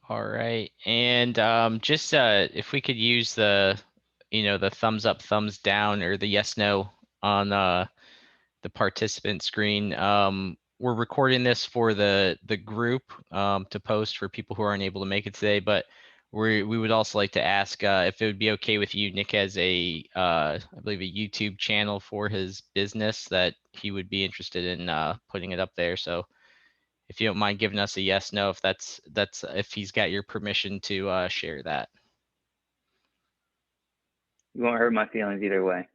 All right. And just if we could use the thumbs up, thumbs down, or the yes, no on the participant screen. We're recording this for the group to post for people who aren't able to make it today, but we would also like to ask if it would be okay with you. Nick has I believe a YouTube channel for his business that he would be interested in putting it up there. So if you don't mind giving us a yes, no, if that's if he's got your permission to share that. You won't hurt my feelings either way.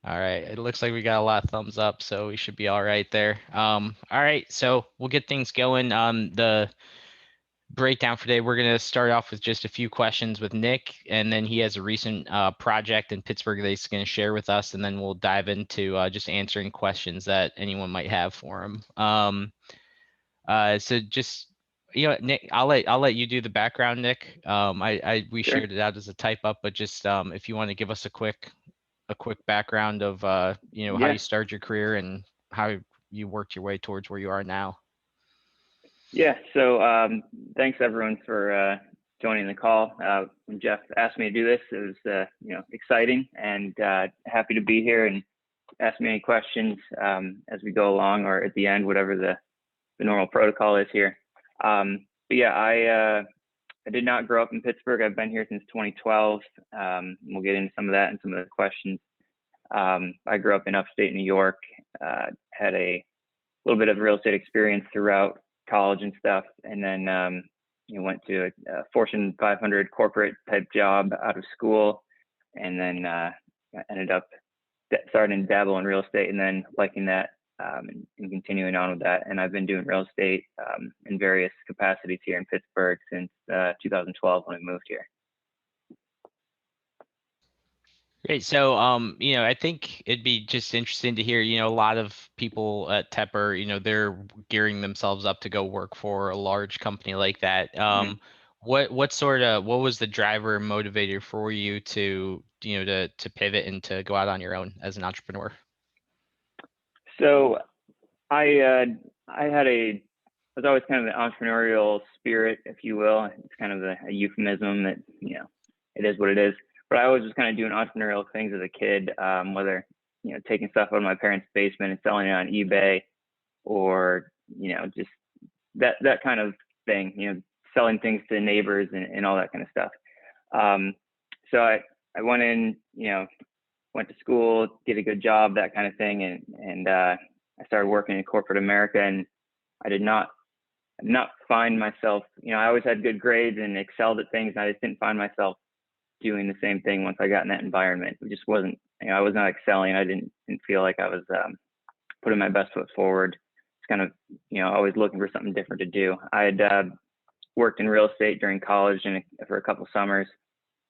All right, it looks like we got a lot of thumbs up, so we should be all right there. All right, so we'll get things going on the breakdown for today. We're going to start off with just a few questions with Nick, and then he has a recent project in Pittsburgh that he's going to share with us, and then we'll dive into just answering questions that anyone might have for him. So just Nick, I'll let you do the background, Nick. We Sure. shared it out as a type up, but just if you want to give us a quick background of how Yeah. you started your career and how you worked your way towards where you are now. Yeah. So thanks everyone for joining the call. When Jeff asked me to do this, it was exciting and happy to be here and ask me any questions as we go along or at the end, whatever the normal protocol is here. But yeah, I did not grow up in Pittsburgh. I've been here since 2012. We'll get into some of that and some of the questions. I grew up in upstate New York, had a little bit of real estate experience throughout college and stuff, and then went to a Fortune 500 corporate type job out of school, and then ended up starting to dabble in real estate, and then liking that and continuing on with that. And I've been doing real estate in various capacities here in Pittsburgh since 2012 when I moved here. Great. So, I think it'd be just interesting to hear, a lot of people at Tepper, they're gearing themselves up to go work for a large company like that. Mm-hmm. What was the driver and motivator for you to, to pivot and to go out on your own as an entrepreneur? So I was always kind of an entrepreneurial spirit, if you will. It's kind of a euphemism that, it is what it is. But I always was kind of doing entrepreneurial things as a kid, whether, taking stuff out of my parents' basement and selling it on eBay or, just that kind of thing, selling things to neighbors and all that kind of stuff. So I went in, went to school, did a good job, that kind of thing. And I started working in corporate America, and I did not find myself, I always had good grades and excelled at things, and I just didn't find myself doing the same thing once I got in that environment. It just wasn't, I was not excelling. I didn't feel like I was putting my best foot forward. It's kind of, always looking for something different to do. I had worked in real estate during college and for a couple summers,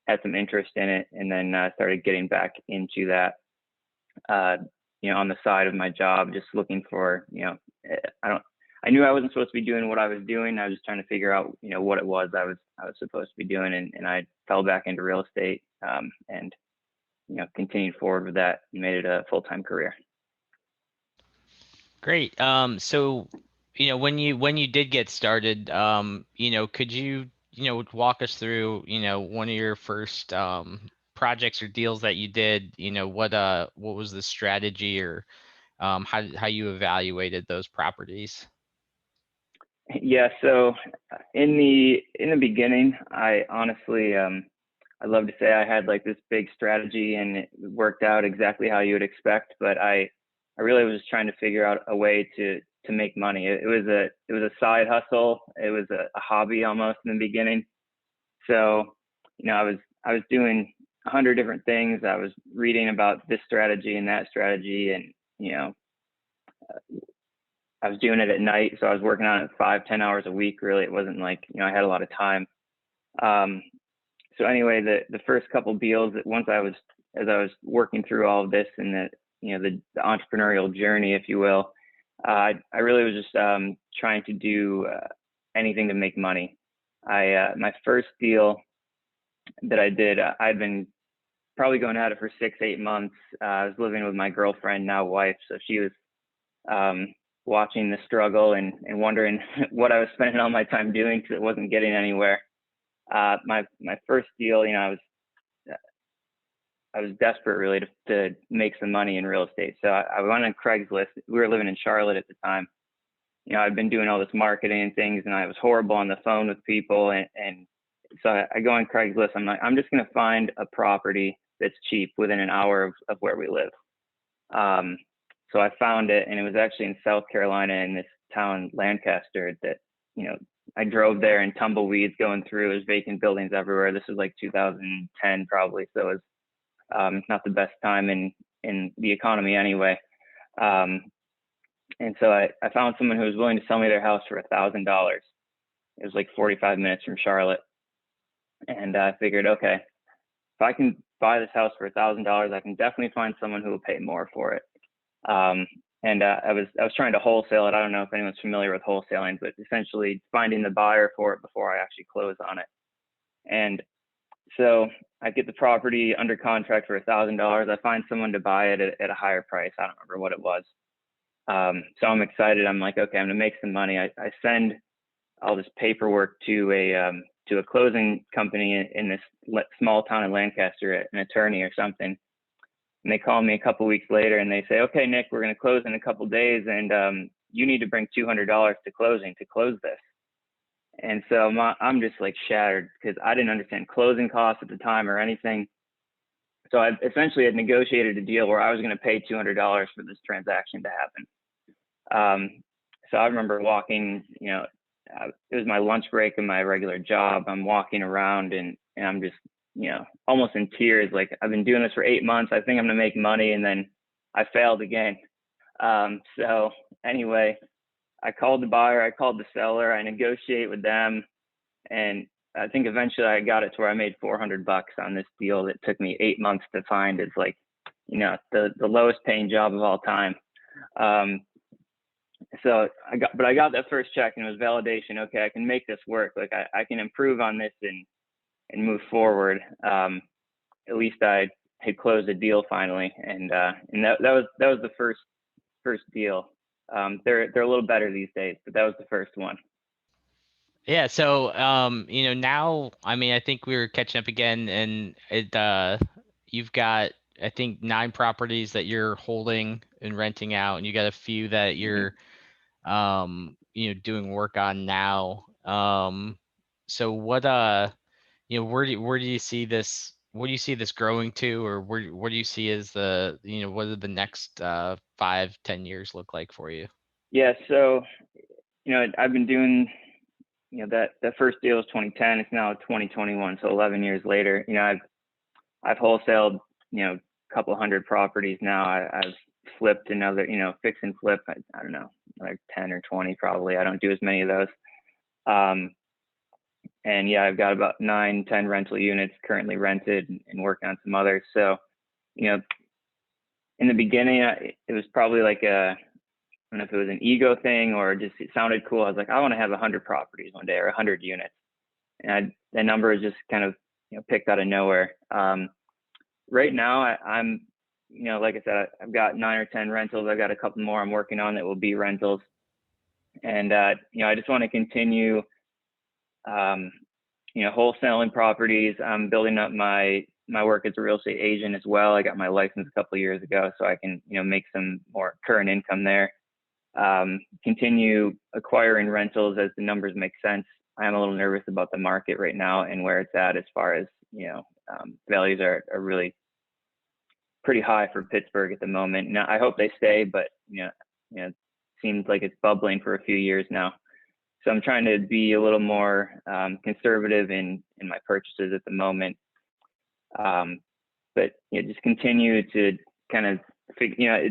had some interest in it, and then started getting back into that, on the side of my job, just looking for, I knew I wasn't supposed to be doing what I was doing. I was just trying to figure out, what it was I was supposed to be doing, and I fell back into real estate, and continued forward with that and made it a full-time career. Great. So, when you did get started, could you, walk us through, one of your first projects or deals that you did, what was the strategy or how you evaluated those properties? Yeah. So in the beginning, I honestly, I'd love to say I had like this big strategy and it worked out exactly how you would expect, but I really was just trying to figure out a way to make money. It was a side hustle. It was a hobby almost in the beginning. So, I was doing 100 different things. I was reading about this strategy and that strategy, and I was doing it at night, so I was working on it 5-10 hours a week. Really, it wasn't like I had a lot of time. So anyway, the first couple deals that as I was working through all of this and the entrepreneurial journey, if you will, I really was just trying to do anything to make money. My first deal that I did, I'd been probably going at it for 6-8 months. I was living with my girlfriend, now wife, so she was watching the struggle and wondering what I was spending all my time doing because it wasn't getting anywhere. My first deal, you know, I was desperate really to make some money in real estate. So I went on Craigslist. We were living in Charlotte at the time. You know, I'd been doing all this marketing and things, and I was horrible on the phone with people. And so I go on Craigslist. I'm like, I'm just going to find a property that's cheap within an hour of where we live. So I found it, and it was actually in South Carolina in this town, Lancaster, that, you know, I drove there and tumbleweeds going through. There's vacant buildings everywhere. This was like 2010 probably. So it was not the best time in the economy anyway. And so I found someone who was willing to sell me their house for $1,000. It was like 45 minutes from Charlotte. And I figured, okay, if I can buy this house for $1,000, I can definitely find someone who will pay more for it. And I was trying to wholesale it. I don't know if anyone's familiar with wholesaling, but essentially finding the buyer for it before I actually close on it. And so I get the property under contract for $1,000. I find someone to buy it at a higher price. I don't remember what it was. So I'm excited. I'm like, okay, I'm gonna make some money. I send all this paperwork to a closing company in this small town in Lancaster, an attorney or something. And they call me a couple weeks later and they say, okay, Nick, we're going to close in a couple days, and you need to bring $200 to closing to close this. And so I'm just like shattered because I didn't understand closing costs at the time or anything. So I essentially had negotiated a deal where I was going to pay $200 for this transaction to happen. So I remember walking, you know, it was my lunch break in my regular job. I'm walking around and I'm just, you know, almost in tears. Like, I've been doing this for 8 months. I think I'm going to make money. And then I failed again. So anyway, I called the buyer, I called the seller, I negotiate with them. And I think eventually I got it to where I made $400 on this deal that took me 8 months to find. It's like, you know, the lowest paying job of all time. So I got that first check and it was validation. Okay, I can make this work. Like I can improve on this and move forward. At least I had closed a deal finally, and that was the first deal. They're a little better these days, but that was the first one. Yeah, so you know, now I mean I think we were catching up again, and you've got, I think, 9 properties that you're holding and renting out, and you got a few that you're you know, doing work on now. So what you know, where do you see this, what do you see this growing to, or what do you see as the, you know, what do the next 5-10 years look like for you? Yeah, so, you know, I've been doing, you know, that first deal was 2010. It's now 2021, so 11 years later. You know, I've wholesaled, you know, a couple hundred properties now. I've flipped another, you know, fix and flip. I don't know, like 10 or 20 probably. I don't do as many of those. And yeah, I've got about 9-10 rental units currently rented and working on some others. So, you know, in the beginning, it was probably like I don't know if it was an ego thing or just it sounded cool. I was like, I want to have 100 properties one day or 100 units. And the number is just kind of, you know, picked out of nowhere. Right now, I'm, you know, like I said, I've got 9 or 10 rentals. I've got a couple more I'm working on that will be rentals. And, you know, I just want to continue, you know, wholesaling properties. I'm building up my work as a real estate agent as well. I got my license a couple of years ago, so I can, you know, make some more current income there. Continue acquiring rentals as the numbers make sense. I am a little nervous about the market right now and where it's at as far as, you know, values are really pretty high for Pittsburgh at the moment. Now, I hope they stay, but, you know, it seems like it's bubbling for a few years now. So I'm trying to be a little more conservative in my purchases at the moment. But, you know, just continue to kind of figure, you know,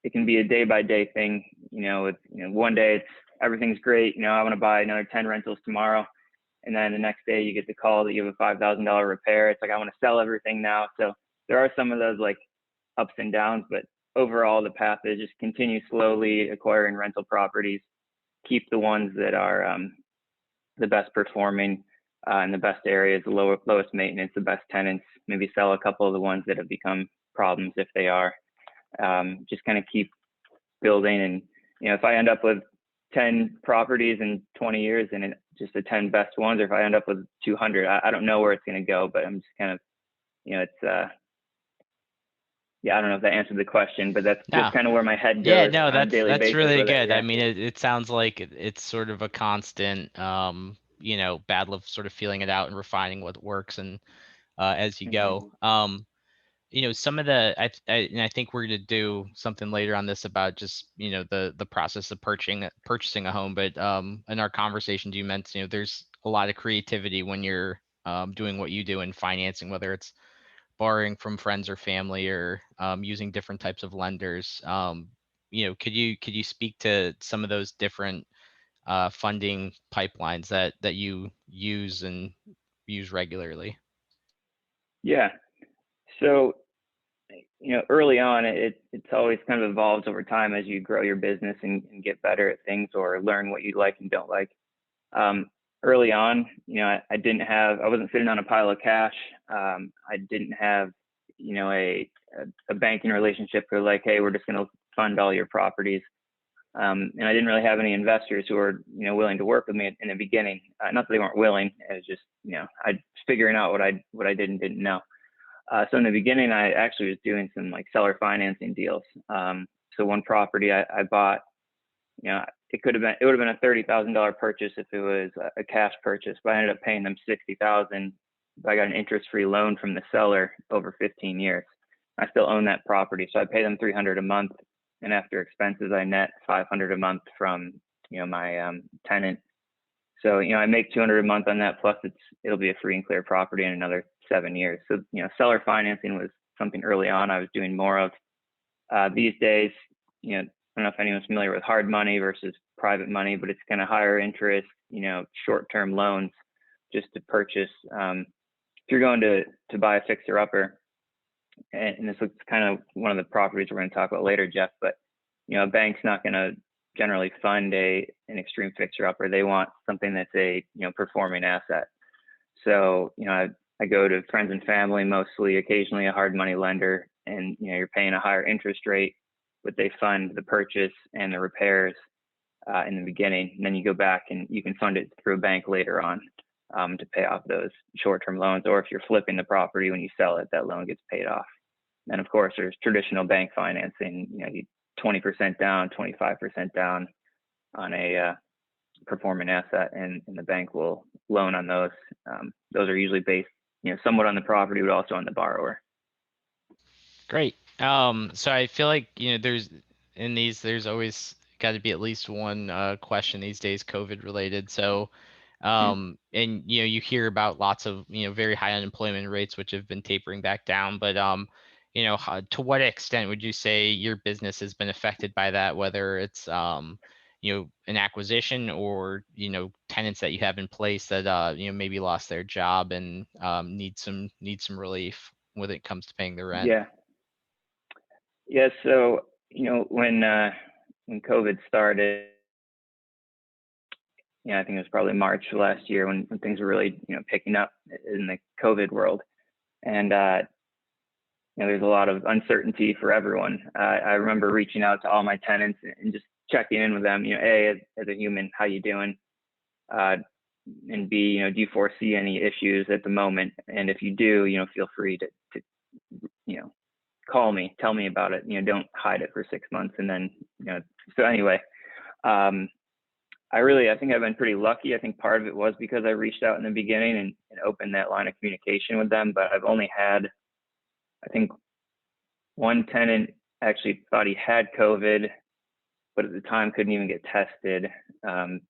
it can be a day by day thing. You know, one day it's everything's great. You know, I want to buy another 10 rentals tomorrow. And then the next day you get the call that you have a $5,000 repair. It's like, I want to sell everything now. So there are some of those like ups and downs, but overall the path is just continue slowly acquiring rental properties, keep the ones that are the best performing in the best areas, the lowest maintenance, the best tenants, maybe sell a couple of the ones that have become problems if they are. Just kind of keep building. And, if I end up with 10 properties in 20 years and just the 10 best ones, or if I end up with 200, I don't know where it's going to go, but I'm just kind of, it's, yeah, I don't know if that answered the question, but that's No. just kind of where my head Yeah, goes no, on a daily that's basis really with it. good. I Yeah. mean, it sounds like it's sort of a constant, battle of sort of feeling it out and refining what works and as you Hmm. go. Some of and I think we're going to do something later on this about just, the process of purchasing a home. But in our conversations, you mentioned, there's a lot of creativity when you're doing what you do in financing, whether it's borrowing from friends or family or using different types of lenders. Could you speak to some of those different funding pipelines that you use and use regularly? Yeah. So, early on, it's always kind of evolves over time as you grow your business and get better at things or learn what you like and don't like. Um, Early on, I wasn't sitting on a pile of cash. I didn't have, a banking relationship for like, hey, we're just going to fund all your properties. And I didn't really have any investors who were, willing to work with me in the beginning. Not that they weren't willing. It was just, I was figuring out what I did and didn't know. So in the beginning, I actually was doing some like seller financing deals. So one property I bought, it would have been a $30,000 purchase if it was a cash purchase, but I ended up paying them 60,000. I got an interest-free loan from the seller over 15 years. I still own that property, so I pay them 300 a month, and after expenses, I net 500 a month from my tenant. So I make 200 a month on that, plus it'll be a free and clear property in another 7 years. So seller financing was something early on I was doing more of. These days, I don't know if anyone's familiar with hard money versus private money, but it's kind of higher interest, short-term loans just to purchase. If you're going to buy a fixer-upper, and this is kind of one of the properties we're going to talk about later, Jeff, but a bank's not going to generally fund an extreme fixer-upper. They want something that's a performing asset. So I go to friends and family mostly, occasionally a hard money lender, and you're paying a higher interest rate, but they fund the purchase and the repairs in the beginning, and then you go back and you can fund it through a bank later on to pay off those short-term loans. Or if you're flipping the property when you sell it, that loan gets paid off. And of course, there's traditional bank financing. You 20% down, 25% down on a performing asset, and the bank will loan on those. Those are usually based, somewhat on the property, but also on the borrower. Great. So I feel like, there's always got to be at least one question these days, COVID related. So, and you hear about lots of very high unemployment rates, which have been tapering back down. But to what extent would you say your business has been affected by that? Whether it's an acquisition or tenants that you have in place that maybe lost their job and need some relief when it comes to paying the rent. Yeah. Yeah. So, when COVID started, I think it was probably March last year when things were really, picking up in the COVID world. And, there's a lot of uncertainty for everyone. I remember reaching out to all my tenants and just checking in with them, A, as a human, how you doing? And B, do you foresee any issues at the moment? And if you do, feel free to call me, tell me about it. Don't hide it for 6 months. And then, so anyway, I think I've been pretty lucky. I think part of it was because I reached out in the beginning and opened that line of communication with them. But I've only had, I think, one tenant actually thought he had COVID, but at the time couldn't even get tested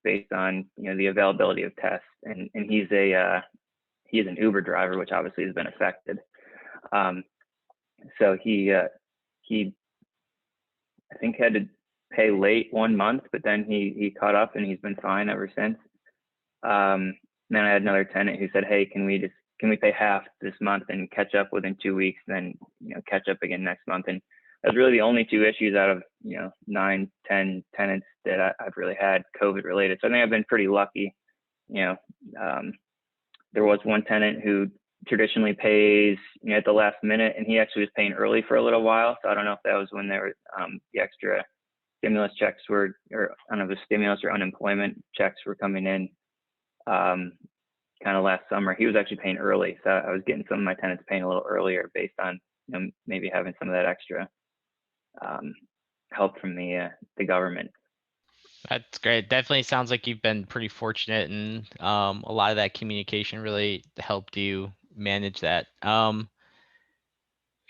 based on the availability of tests. And he's an Uber driver, which obviously has been affected. So he I think had to pay late 1 month, but then he caught up and he's been fine ever since. Then I had another tenant who said, hey, can we pay half this month and catch up within 2 weeks, then catch up again next month? And that's really the only two issues out of 9, 10 tenants that I've really had COVID related. So I think I've been pretty lucky. There was one tenant who traditionally pays at the last minute, and he actually was paying early for a little while. So I don't know if that was when there was the extra stimulus checks were, or I don't know if it was stimulus or unemployment checks were coming in kind of last summer. He was actually paying early. So I was getting some of my tenants paying a little earlier based on, you know, maybe having some of that extra help from the government. That's great. Definitely sounds like you've been pretty fortunate, and a lot of that communication really helped you manage that.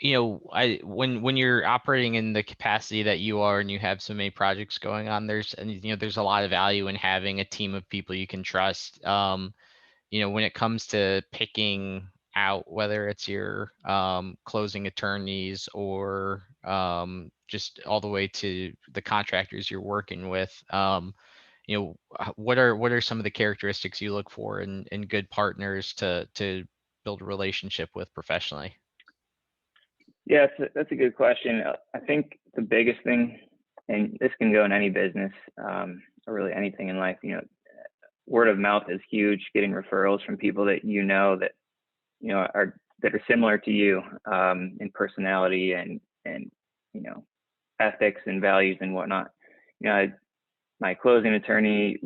You know, when you're operating in the capacity that you are and you have so many projects going on, there's a lot of value in having a team of people you can trust. You know, when it comes to picking out whether it's your closing attorneys or just all the way to the contractors you're working with. You know, what are some of the characteristics you look for in good partners to build a relationship with professionally? Yeah, that's a good question. I think the biggest thing, and this can go in any business or really anything in life, you know, word of mouth is huge. Getting referrals from people that you know that are similar to you in personality and you know, ethics and values and whatnot. You know, my closing attorney,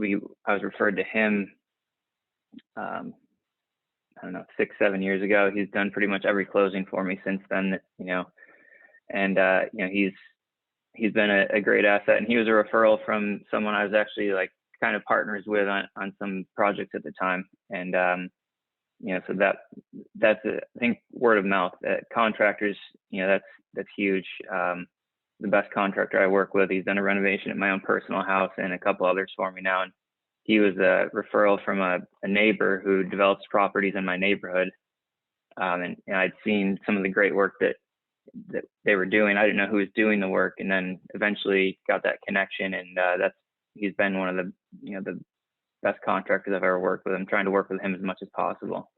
I was referred to him. I don't know, 6-7 years ago. He's done pretty much every closing for me since then. You know, and you know, he's been a great asset. And he was a referral from someone I was actually like kind of partners with on some projects at the time. And you know, so that's I think word of mouth. Contractors, you know, that's huge. The best contractor I work with, he's done a renovation at my own personal house and a couple others for me now. And he was a referral from a neighbor who develops properties in my neighborhood. And I'd seen some of the great work that they were doing. I didn't know who was doing the work, and then eventually got that connection. And he's been one of the, you know, the best contractors I've ever worked with. I'm trying to work with him as much as possible.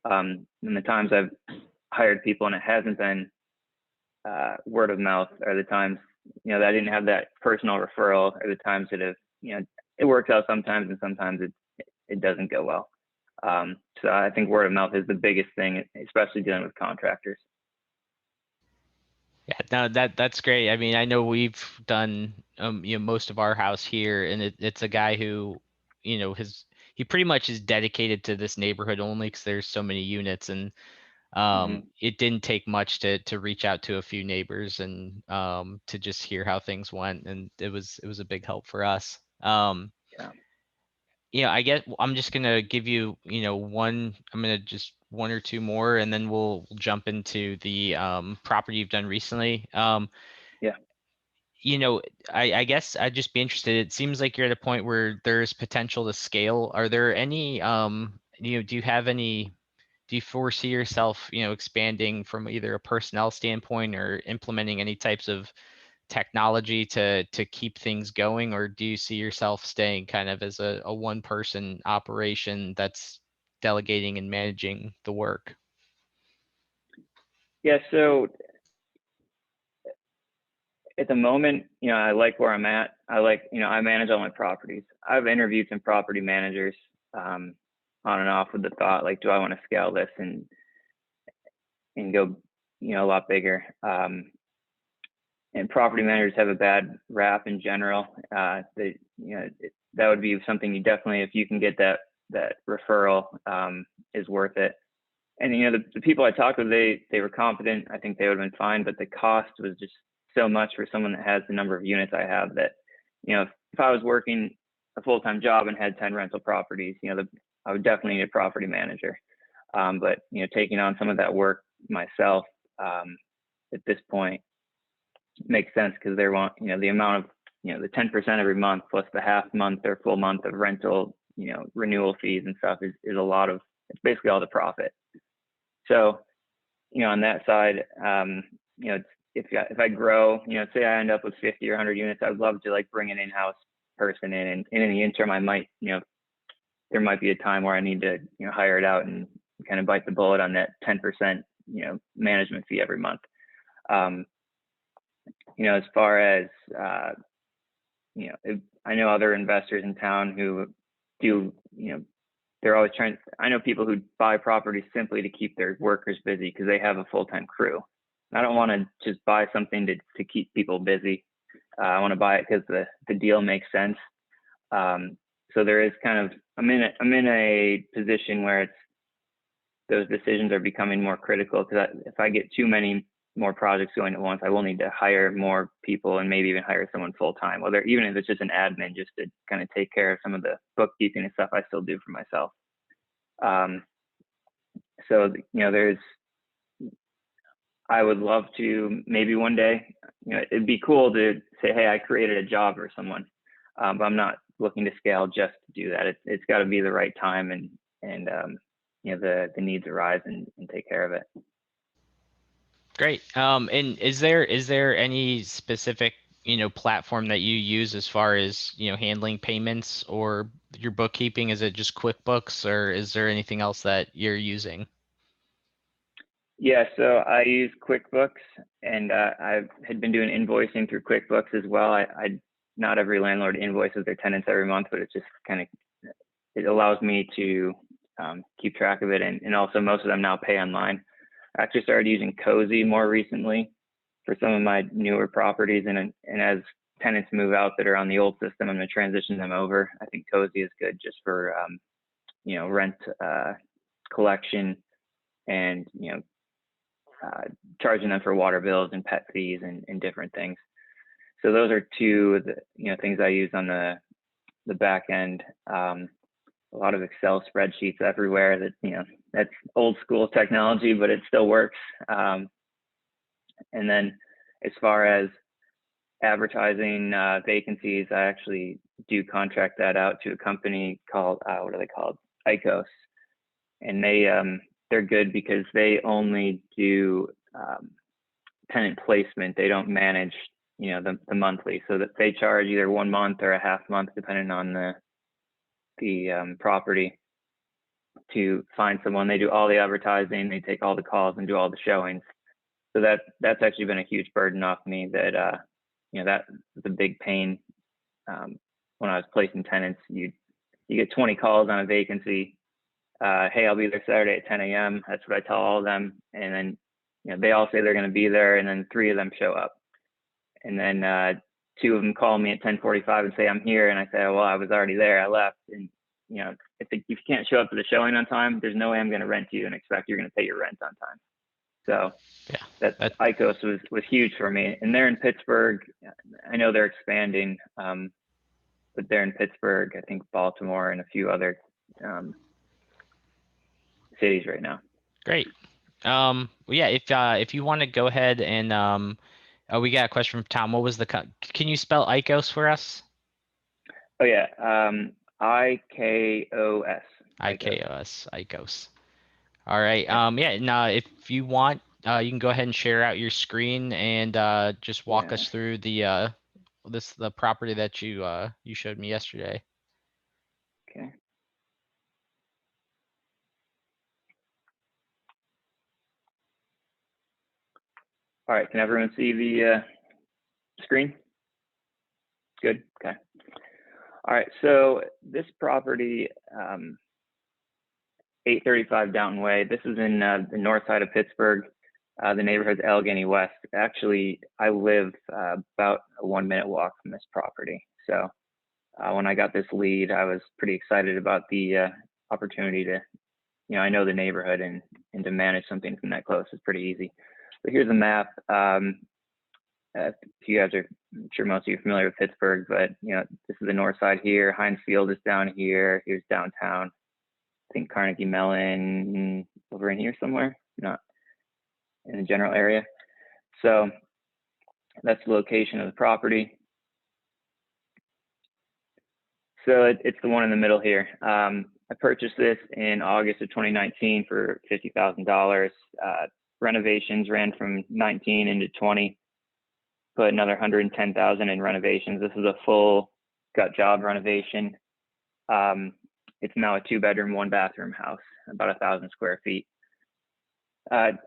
And the times I've hired people and it hasn't been word of mouth are the times, you know, that I didn't have that personal referral, are the times that have, you know, it works out sometimes and sometimes it doesn't go well. So I think word of mouth is the biggest thing, especially dealing with contractors. Yeah, no, that's great. I mean, I know we've done you know, most of our house here, and it's a guy who, you know, he pretty much is dedicated to this neighborhood only because there's so many units, and Mm-hmm. it didn't take much to reach out to a few neighbors and to just hear how things went, and it was a big help for us. Yeah. Yeah, I guess I'm just gonna give you, you know, I'm gonna just one or two more, and then we'll jump into the property you've done recently. Yeah. You know, I guess I'd just be interested. It seems like you're at a point where there's potential to scale. Are there any, you know, do you foresee yourself, you know, expanding from either a personnel standpoint or implementing any types of technology to keep things going, or do you see yourself staying kind of as a one person operation that's delegating and managing the work? Yeah. So at the moment, you know, I like where I'm at. You know, I manage all my properties. I've interviewed some property managers on and off with the thought, like, do I want to scale this and go, you know, a lot bigger? And property managers have a bad rap in general. You know, that would be something you definitely, if you can get that referral, is worth it. And you know, the people I talked with, they were confident. I think they would have been fine, but the cost was just so much for someone that has the number of units I have that, you know, if I was working a full-time job and had 10 rental properties, you know, I would definitely need a property manager. But you know, taking on some of that work myself at this point makes sense because they want, you know, the amount of, you know, the 10% every month plus the half month or full month of rental, you know, renewal fees and stuff is a lot of, it's basically all the profit. So, you know, on that side, you know, if I grow, you know, say I end up with 50 or 100 units, I'd love to like bring an in-house person in, and in the interim, I might, you know, there might be a time where I need to, you know, hire it out and kind of bite the bullet on that 10%, you know, management fee every month. You know, as far as, you know, I know other investors in town who do, you know, they're always trying. I know people who buy properties simply to keep their workers busy because they have a full-time crew. I don't want to just buy something to keep people busy. I want to buy it because the deal makes sense. So there is kind of, I'm in a position where it's, those decisions are becoming more critical, because if I get too many more projects going at once, I will need to hire more people and maybe even hire someone full time, whether even if it's just an admin, just to kind of take care of some of the bookkeeping and stuff I still do for myself. So I would love to maybe one day, it'd be cool to say, hey, I created a job for someone, but I'm not looking to scale just to do that. It's got to be the right time, and the needs arise, and take care of it. Great. And is there any specific, platform that you use as far as, handling payments or your bookkeeping? Is it just QuickBooks, or is there anything else that you're using? Yeah, so I use QuickBooks, and I had been doing invoicing through QuickBooks as well. I not every landlord invoices their tenants every month, but it just kind of, it allows me to keep track of it, and also most of them now pay online. I actually started using Cozy more recently for some of my newer properties, and as tenants move out that are on the old system, I'm going to transition them over. I think Cozy is good just for rent collection, and charging them for water bills and pet fees and different things. So those are two of the things I use on the back end. A lot of Excel spreadsheets everywhere. That's old school technology, but it still works. And then as far as advertising vacancies, I actually do contract that out to a company called what are they called? ICOS, and they're good because they only do tenant placement. They don't manage the monthly, so that they charge either 1 month or a half month depending on the property to find someone. They do all the advertising, they take all the calls and do all the showings. So that's actually been a huge burden off me. That that was a big pain when I was placing tenants. You get 20 calls on a vacancy. Hey, I'll be there Saturday at 10 a.m. That's what I tell all of them, and then they all say they're going to be there, and then 3 of them show up, and then 2 of them call me at 10:45 and say I'm here, and I say, well, I was already there, I left. And if you can't show up to the showing on time, there's no way I'm going to rent you and expect you're going to pay your rent on time. So yeah, that ICOS was huge for me. And they're in Pittsburgh. I know they're expanding, but they're in Pittsburgh, I think Baltimore, and a few other cities right now. Great. Well, yeah, if you want to go ahead and we got a question from Tom. What was can you spell ICOS for us? Oh yeah, IKOS. IKOS, ICOS. All right. Yeah. And if you want, you can go ahead and share out your screen and just walk us through the property that you showed me yesterday. Okay. All right. Can everyone see the screen? Good. Okay. All right. So this property, 835 Downton Way. This is in the north side of Pittsburgh. The neighborhood's Allegheny West. Actually, I live about a 1-minute walk from this property. So when I got this lead, I was pretty excited about the opportunity to, I know the neighborhood, and to manage something from that close is pretty easy. So here's a map. If you guys are, I'm sure most of you are familiar with Pittsburgh, but this is the north side here. Heinz Field is down here. Here's downtown. I think Carnegie Mellon over in here somewhere, not in the general area. So that's the location of the property. So it's the one in the middle here. I purchased this in August of 2019 for $50,000. Renovations ran from 19 into 20, put another 110,000 in renovations. This is a full gut job renovation. It's now a 2-bedroom, 1-bathroom house, about 1,000 square feet.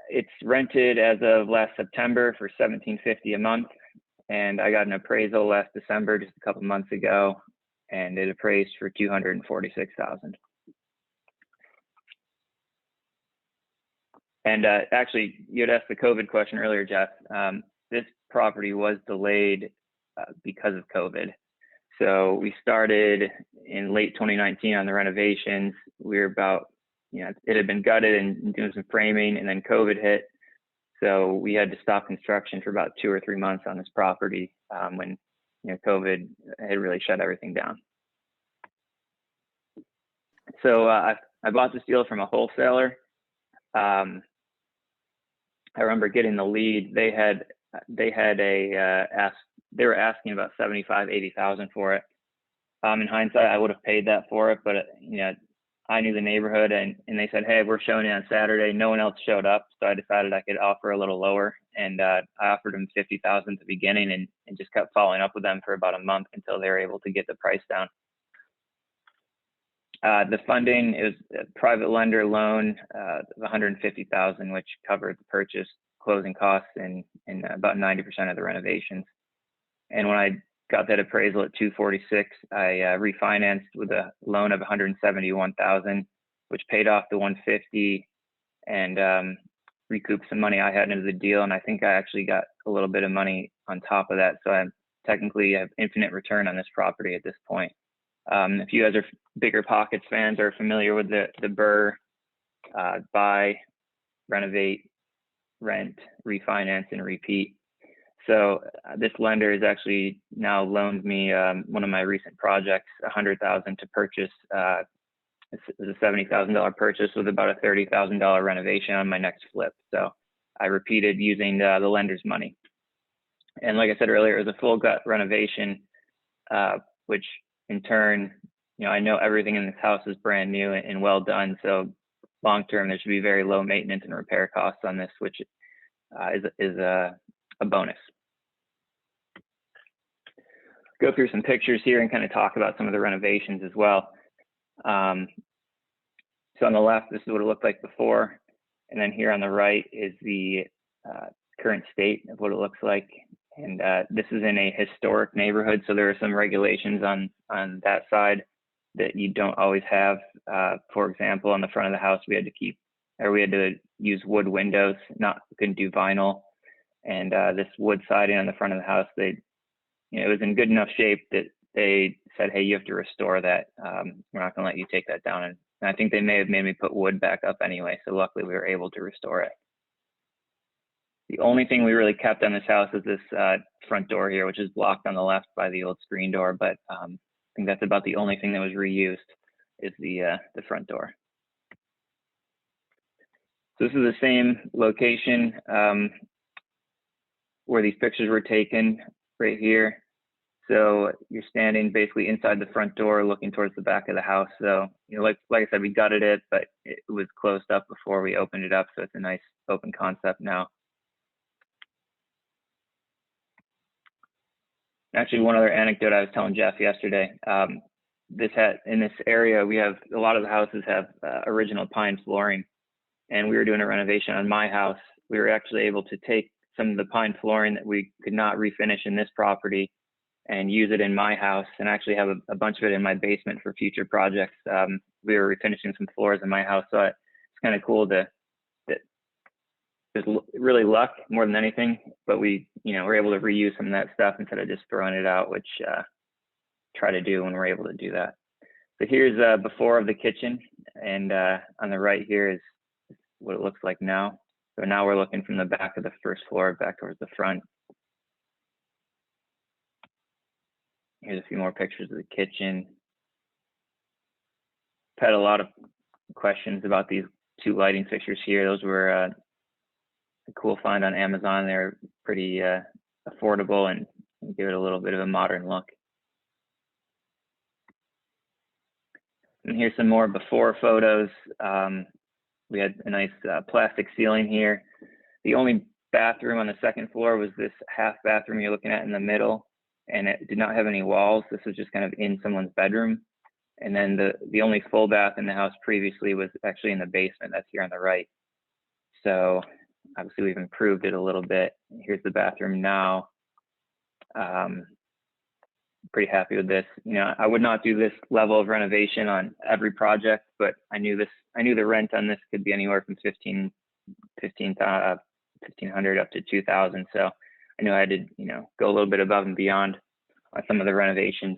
It's rented as of last September for $1,750 a month, and I got an appraisal last December, just a couple months ago, and it appraised for $246,000. And actually, you had asked the COVID question earlier, Jeff. This property was delayed because of COVID. So we started in late 2019 on the renovations. We were about, it had been gutted and doing some framing, and then COVID hit. So we had to stop construction for about 2 or 3 months on this property when COVID had really shut everything down. So I bought this deal from a wholesaler. I remember getting the lead. They were asking about 75, 80,000 for it. In hindsight, I would have paid that for it, but I knew the neighborhood, and they said, hey, we're showing it on Saturday. No one else showed up, so I decided I could offer a little lower, and I offered them 50,000 at the beginning, and just kept following up with them for about a month until they were able to get the price down. The funding is a private lender loan of 150,000, which covered the purchase, closing costs, and about 90% of the renovations. And when I got that appraisal at 246, I refinanced with a loan of 171,000, which paid off the 150 and recouped some money I had into the deal. And I think I actually got a little bit of money on top of that. So I technically have infinite return on this property at this point. If you guys are Bigger Pockets fans or familiar with the BRRRR, buy, renovate, rent, refinance, and repeat. So this lender has actually now loaned me one of my recent projects, $100,000 to purchase. It's a $70,000 purchase with about a $30,000 renovation on my next flip. So I repeated using the lender's money. And like I said earlier, it was a full gut renovation, which in turn, I know everything in this house is brand new and well done. So long term, there should be very low maintenance and repair costs on this, which is a bonus. Go through some pictures here and kind of talk about some of the renovations as well. So on the left, this is what it looked like before. And then here on the right is the current state of what it looks like. And this is in a historic neighborhood. So there are some regulations on that side that you don't always have. For example, on the front of the house, we had to use wood windows, couldn't do vinyl. And this wood siding on the front of the house, it was in good enough shape that they said, hey, you have to restore that. We're not gonna let you take that down. And I think they may have made me put wood back up anyway. So luckily we were able to restore it. The only thing we really kept on this house is this front door here, which is blocked on the left by the old screen door. But I think that's about the only thing that was reused is the front door. So this is the same location where these pictures were taken, right here. So you're standing basically inside the front door looking towards the back of the house. So, like I said, we gutted it, but it was closed up before we opened it up. So it's a nice open concept now. Actually, one other anecdote I was telling Jeff yesterday. In this area, we have a lot of the houses have original pine flooring, and we were doing a renovation on my house. We were actually able to take some of the pine flooring that we could not refinish in this property and use it in my house, and actually have a bunch of it in my basement for future projects. We were refinishing some floors in my house, so it's kind of cool that there's really luck more than anything, but we we're able to reuse some of that stuff instead of just throwing it out, which try to do when we're able to do that. So here's before of the kitchen, and on the right here is what it looks like now. So now we're looking from the back of the first floor back towards the front. Here's a few more pictures of the kitchen. I've had a lot of questions about these two lighting fixtures here. Those were a cool find on Amazon. They're pretty affordable and give it a little bit of a modern look. And here's some more before photos. We had a nice plastic ceiling here. The only bathroom on the second floor was this half bathroom you're looking at in the middle, and it did not have any walls. This was just kind of in someone's bedroom. And then the only full bath in the house previously was actually in the basement. That's here on the right. So obviously we've improved it a little bit. Here's the bathroom now. Pretty happy with this. I would not do this level of renovation on every project, but I knew the rent on this could be anywhere from $1,500 up to $2,000. So I knew I had to, go a little bit above and beyond. some of the renovations.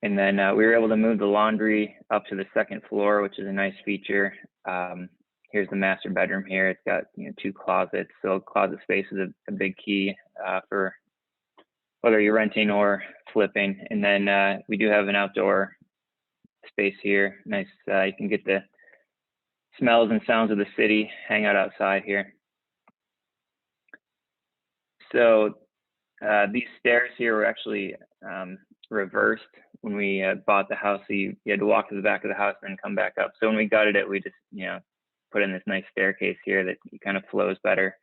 And then we were able to move the laundry up to the second floor, which is a nice feature. Here's the master bedroom here. It's got 2 closets, so closet space is a big key for whether you're renting or flipping. And then we do have an outdoor space here. Nice, you can get the smells and sounds of the city, hang out outside here. So these stairs here were actually reversed when we bought the house. So you had to walk to the back of the house and then come back up. So when we gutted it, we just put in this nice staircase here that kind of flows better.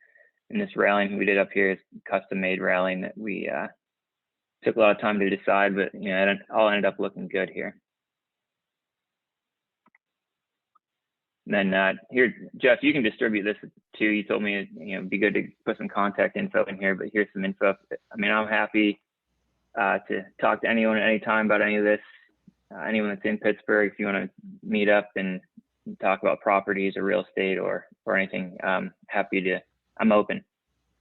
And this railing we did up here is custom made railing that we took a lot of time to decide, but it all ended up looking good here. And then here, Jeff, you can distribute this too. You told me it'd be good to put some contact info in here, but here's some info. I mean, I'm happy to talk to anyone at any time about any of this. Anyone that's in Pittsburgh, if you want to meet up and talk about properties or real estate or anything, I'm open.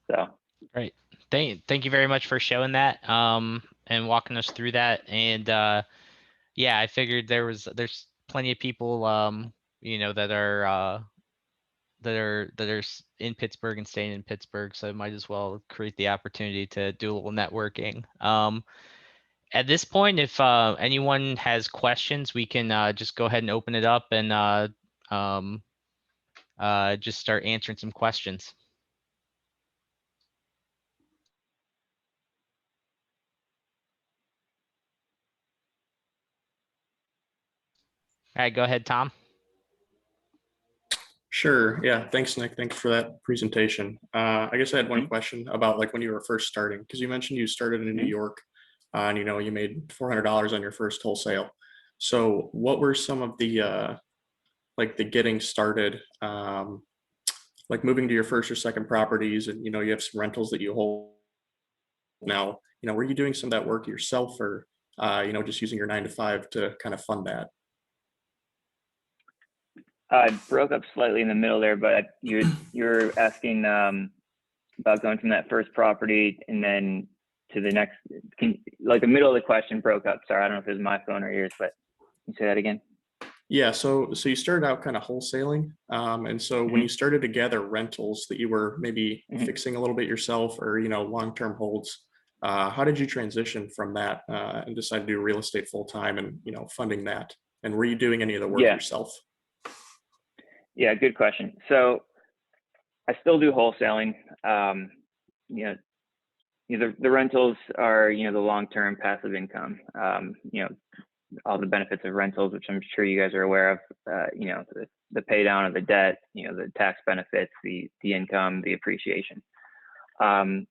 So great. Thank you very much for showing that and walking us through that. And yeah, I figured there's plenty of people that are in Pittsburgh and staying in Pittsburgh, so I might as well create the opportunity to do a little networking. At this point, if anyone has questions, we can just go ahead and open it up and just start answering some questions. All right, go ahead, Tom. Sure. Yeah. Thanks, Nick. Thanks for that presentation. I guess I had one question about like when you were first starting, because you mentioned you started in New York and you made $400 on your first wholesale. So what were some of the like the getting started, like moving to your first or second properties, and you have some rentals that you hold now, were you doing some of that work yourself, or just using your 9-to-5 to kind of fund that? I broke up slightly in the middle there, but you're asking about going from that first property and then to the next. Like the middle of the question broke up. Sorry, I don't know if it was my phone or yours, but can you say that again? Yeah, so you started out kind of wholesaling, and so when you started to gather rentals that you were maybe fixing a little bit yourself, or long-term holds, how did you transition from that and decide to do real estate full time and funding that? And were you doing any of the work yourself? Yeah, good question. So I still do wholesaling. The rentals are the long-term passive income. All the benefits of rentals, which I'm sure you guys are aware of. The pay down of the debt, the tax benefits, the income, the appreciation. I'd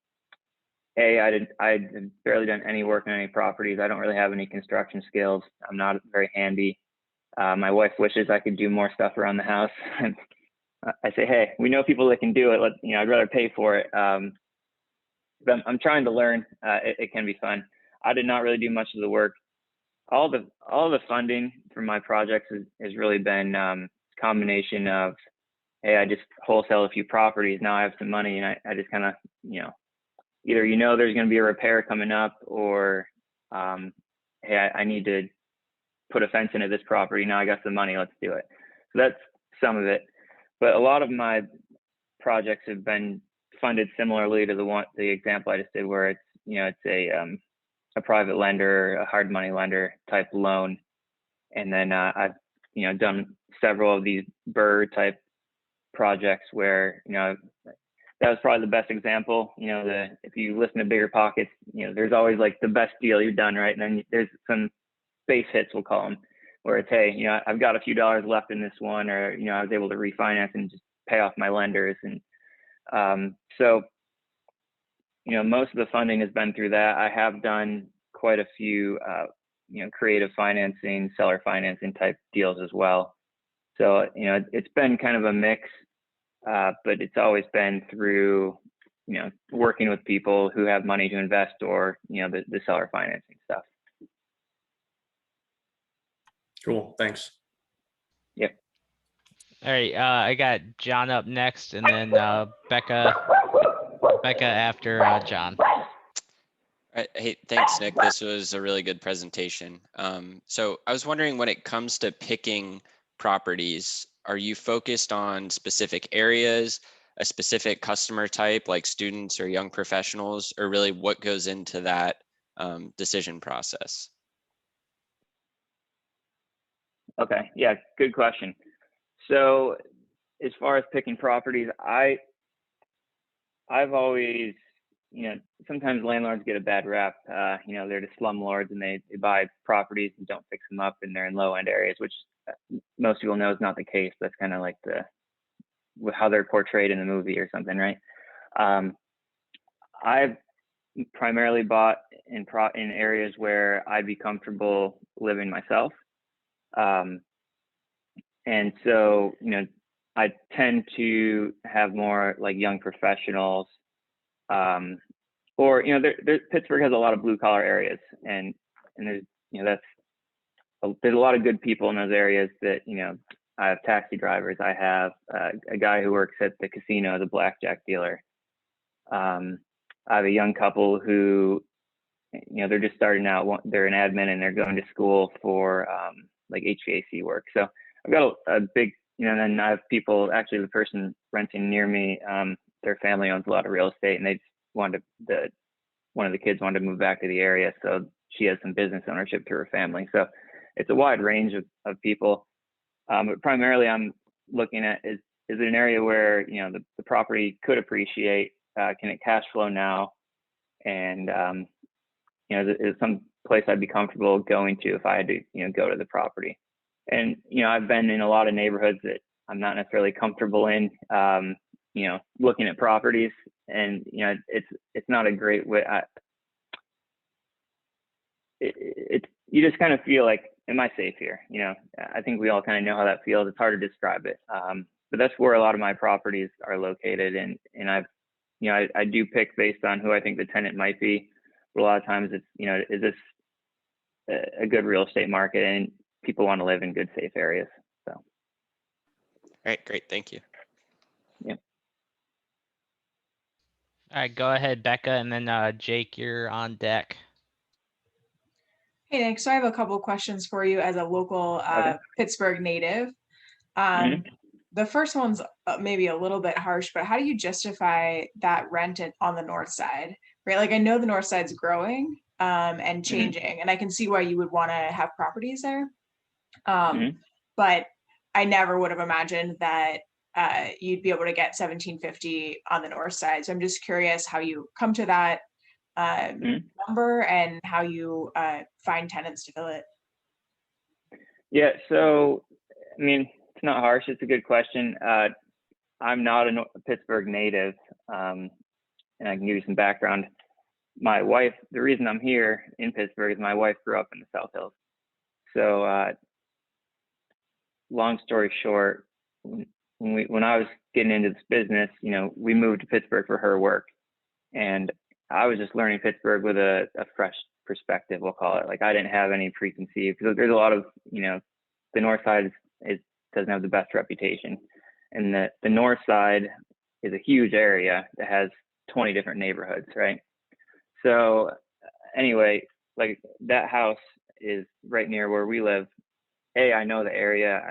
barely done any work on any properties. I don't really have any construction skills. I'm not very handy. My wife wishes I could do more stuff around the house. I say, hey, we know people that can do it. I'd rather pay for it. But I'm trying to learn. It can be fun. I did not really do much of the work. All the funding for my projects has really been a combination of, hey, I just wholesale a few properties. Now I have some money, and I just kind of, either there's going to be a repair coming up, or hey, I need to put a fence into this property. Now I got some money, let's do it. So that's some of it. But a lot of my projects have been funded similarly to the example I just did, where it's a private lender, a hard money lender type loan. And then I've done several of these BRRRR type projects where that was probably the best example. If you listen to Bigger Pockets, there's always like the best deal you've done, right? And then there's some base hits, we'll call them, where it's, hey, I've got a few dollars left in this one, or I was able to refinance and just pay off my lenders. And so most of the funding has been through that. I have done quite a few creative financing, seller financing type deals as well. So it's been kind of a mix, but it's always been through working with people who have money to invest, or the seller financing stuff. Cool, thanks. Yep. All right, I got John up next, and then Becca Becca after John. All right. Hey, thanks, Nick. This was a really good presentation. So I was wondering, when it comes to picking properties, are you focused on specific areas, a specific customer type like students or young professionals, or really what goes into that decision process? Okay, yeah, good question. So as far as picking properties, I've always, sometimes landlords get a bad rap. They're the slumlords and they buy properties and don't fix them up, and they're in low end areas, which most people know is not the case. That's kind of like how they're portrayed in the movie or something, right? I've primarily bought in areas where I'd be comfortable living myself. And so, I tend to have more like young professionals, or Pittsburgh has a lot of blue collar areas, and there's there's a lot of good people in those areas. That I have taxi drivers, I have a guy who works at the casino as a blackjack dealer. I have a young couple who they're just starting out. They're an admin and they're going to school for like HVAC work. So I've got a big, and then I have people, actually the person renting near me, their family owns a lot of real estate, and they just wanted one of the kids wanted to move back to the area. So she has some business ownership through her family. So it's a wide range of people. But primarily I'm looking at, is it an area where, the property could appreciate, can it cash flow now? And, is it some place I'd be comfortable going to if I had to, go to the property? And, I've been in a lot of neighborhoods that I'm not necessarily comfortable in, looking at properties, and, it's not a great way. You just kind of feel like, am I safe here? I think we all kind of know how that feels. It's hard to describe it. But that's where a lot of my properties are located. And I do pick based on who I think the tenant might be. But a lot of times it's, is this a good real estate market, and people want to live in good, safe areas. So. All right, great. Thank you. Yeah. All right, go ahead, Becca, and then Jake, you're on deck. Hey, Nick. So I have a couple questions for you as a local Pittsburgh native. The first one's maybe a little bit harsh, but how do you justify that rent on the north side, right? Like, I know the north side's growing and changing, and I can see why you would want to have properties there. But I never would have imagined that you'd be able to get $1,750 on the north side. So I'm just curious how you come to that number and how you find tenants to fill it. Yeah, so it's not harsh. It's a good question. I'm not a Pittsburgh native, and I can give you some background. My wife, the reason I'm here in Pittsburgh is my wife grew up in the South Hills. So long story short, when I was getting into this business, we moved to Pittsburgh for her work, and I was just learning Pittsburgh with a fresh perspective, we'll call it. Like, I didn't have any preconceived, because there's a lot of, the north side doesn't have the best reputation, and the north side is a huge area that has 20 different neighborhoods, right? So anyway, like, that house is right near where we live. I know the area.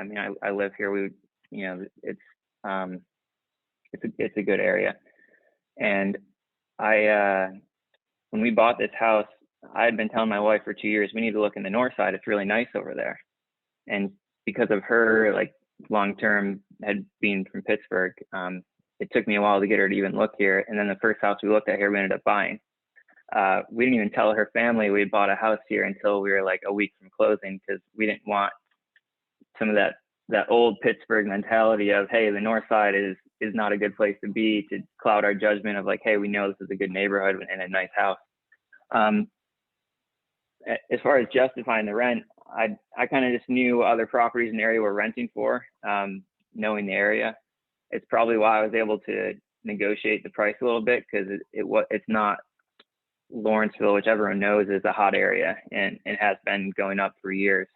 I live here. It's a good area. And when we bought this house, I had been telling my wife for 2 years, we need to look in the north side. It's really nice over there. And because of her, like, long-term had been from Pittsburgh, it took me a while to get her to even look here. And then the first house we looked at here, we ended up buying. We didn't even tell her family we bought a house here until we were like a week from closing, because we didn't want some of that old Pittsburgh mentality of, hey, the north side is not a good place to be, to cloud our judgment of like, hey, we know this is a good neighborhood and a nice house. As far as justifying the rent, I kind of just knew other properties in the area were renting for, knowing the area. It's probably why I was able to negotiate the price a little bit, because it's not Lawrenceville, which everyone knows is a hot area, and it has been going up for years.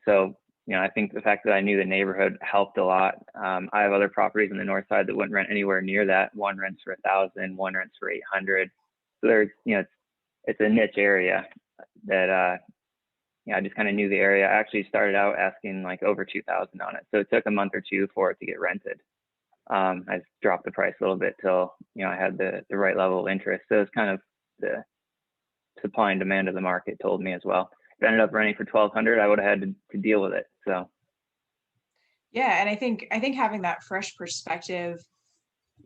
So I think the fact that I knew the neighborhood helped a lot. I have other properties on the north side that wouldn't rent anywhere near that. One rents for 1,000, one rents for 800. So there's, it's a niche area that, I just kind of knew the area. I actually started out asking like over 2,000 on it. So it took a month or two for it to get rented. I just dropped the price a little bit till, I had the right level of interest. So it's kind of the supply and demand of the market told me as well. If it ended up renting for 1,200, I would have had to deal with it. So. Yeah. And I think having that fresh perspective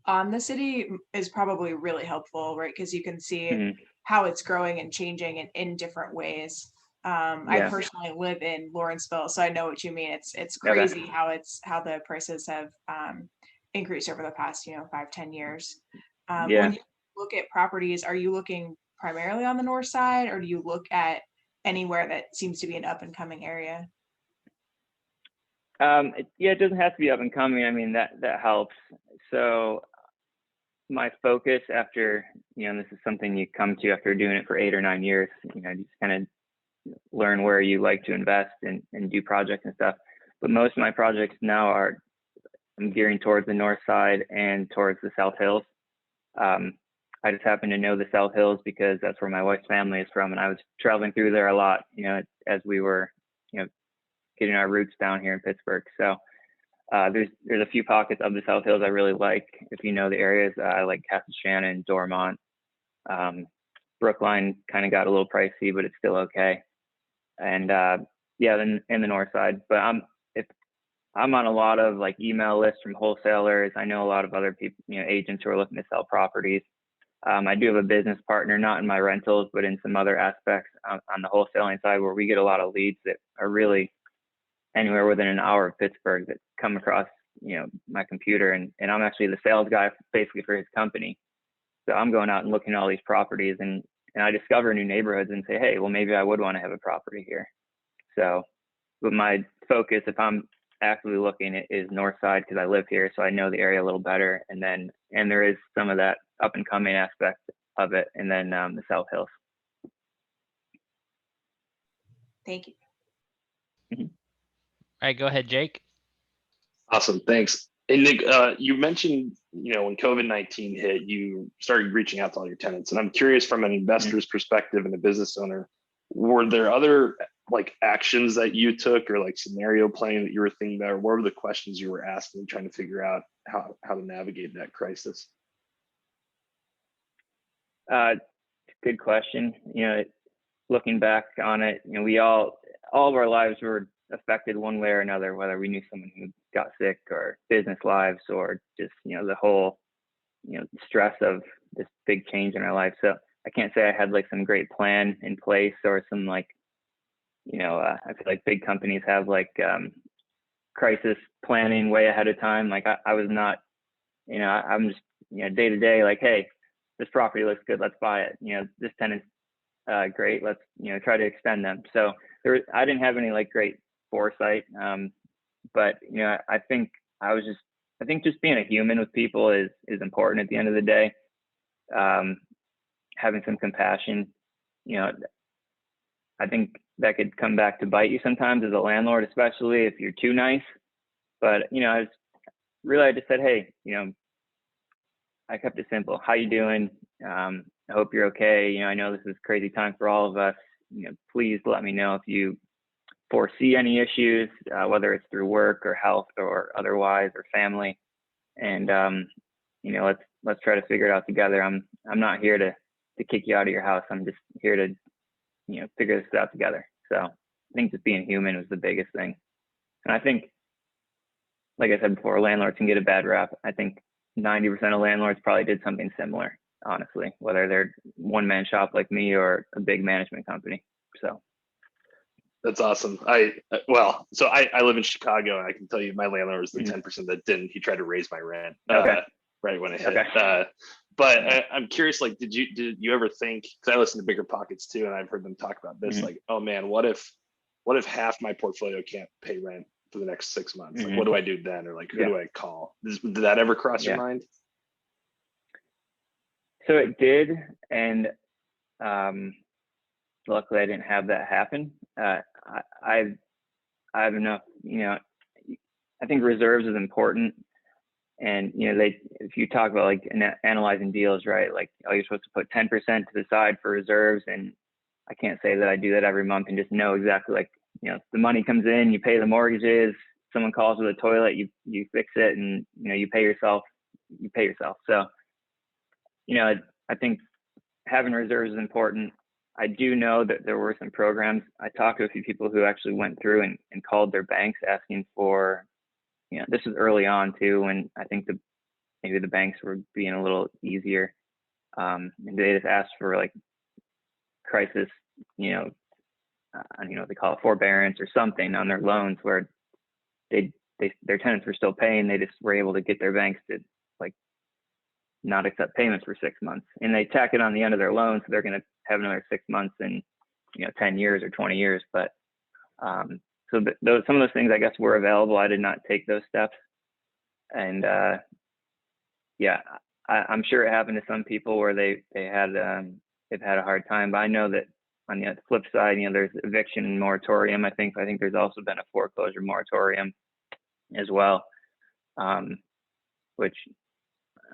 on the city is probably really helpful, right? Because you can see how it's growing and changing in different ways. I personally live in Lawrenceville, so I know what you mean. It's crazy how the prices have increased over the past 5-10 years. When you look at properties, are you looking primarily on the north side, or do you look at anywhere that seems to be an up and coming area? It doesn't have to be up and coming. I mean, that helps. So my focus after, this is something you come to after doing it for 8 or 9 years, you just kind of learn where you like to invest and do projects and stuff. But most of my projects now I'm gearing towards the north side and towards the South Hills. I just happen to know the South Hills because that's where my wife's family is from, and I was traveling through there a lot, as we were, getting our roots down here in Pittsburgh. So there's a few pockets of the South Hills I really like. If you know the areas, I like Castle Shannon, Dormont. Brookline kind of got a little pricey, but it's still okay. And then in the north side. But I'm on a lot of like email lists from wholesalers. I know a lot of other people, agents who are looking to sell properties. I do have a business partner, not in my rentals, but in some other aspects on the wholesaling side, where we get a lot of leads that are really anywhere within an hour of Pittsburgh that come across, my computer. And I'm actually the sales guy basically for his company. So I'm going out and looking at all these properties, and I discover new neighborhoods and say, hey, well, maybe I would want to have a property here. So, but my focus, if I'm actively looking, is north side because I live here, so I know the area a little better. And there is some of that up and coming aspect of it, and then the South Hills. Thank you. All right, go ahead, Jake. Awesome, thanks. And Nick, you mentioned, when COVID-19 hit, you started reaching out to all your tenants. And I'm curious, from an investor's perspective and a business owner, were there other like actions that you took or like scenario planning that you were thinking about? Or what were the questions you were asking, trying to figure out how to navigate that crisis? Good question. Looking back on it, we all of our lives were affected one way or another, whether we knew someone who got sick, or business lives, or just, the whole, stress of this big change in our life. So I can't say I had like some great plan in place, or some like, I feel like big companies have like crisis planning way ahead of time. Like I was not, I'm just, day to day, like, hey, this property looks good, let's buy it. This tenant's great, let's, try to extend them. So I didn't have any like great foresight. But I think just being a human with people is important at the end of the day. Having some compassion, I think that could come back to bite you sometimes as a landlord, especially if you're too nice. But I just said, hey, I kept it simple. How you doing? I hope you're okay. I know this is a crazy time for all of us. Please let me know if you foresee any issues, whether it's through work or health or otherwise, or family. And let's try to figure it out together. I'm not here to kick you out of your house. I'm just here to figure this out together. So I think just being human was the biggest thing. And I think, like I said before, landlords can get a bad rap. I think 90% of landlords probably did something similar, honestly, whether they're one-man shop like me or a big management company. So that's awesome. I live in Chicago, and I can tell you my landlord was the 10% that didn't. He tried to raise my rent right when I hit. Okay. But I'm curious, like, did you ever think, because I listen to Bigger Pockets too, and I've heard them talk about this, like, oh man, what if half my portfolio can't pay rent for the next 6 months? Like, what do I do then? Or like, who do I call? Did that ever cross your mind? So it did. And luckily I didn't have that happen. I have enough I think reserves is important. And, if you talk about like analyzing deals, right? Like, oh, you're supposed to put 10% to the side for reserves. And I can't say that I do that every month and just know exactly, like, the money comes in, you pay the mortgages, someone calls with a toilet, you fix it, and, you pay yourself. So, I think having reserves is important. I do know that there were some programs. I talked to a few people who actually went through and called their banks asking for, this was early on too, when I think maybe the banks were being a little easier. And they just asked for like crisis, they call it forbearance or something on their loans, where their tenants were still paying. They just were able to get their banks to like not accept payments for 6 months, and they tack it on the end of their loan, so they're going to have another 6 months in 10 years or 20 years. But so some of those things, I guess, were available. I did not take those steps, and I'm sure it happened to some people where they've had a hard time. But I know that on the flip side, there's eviction moratorium. I think there's also been a foreclosure moratorium as well, which,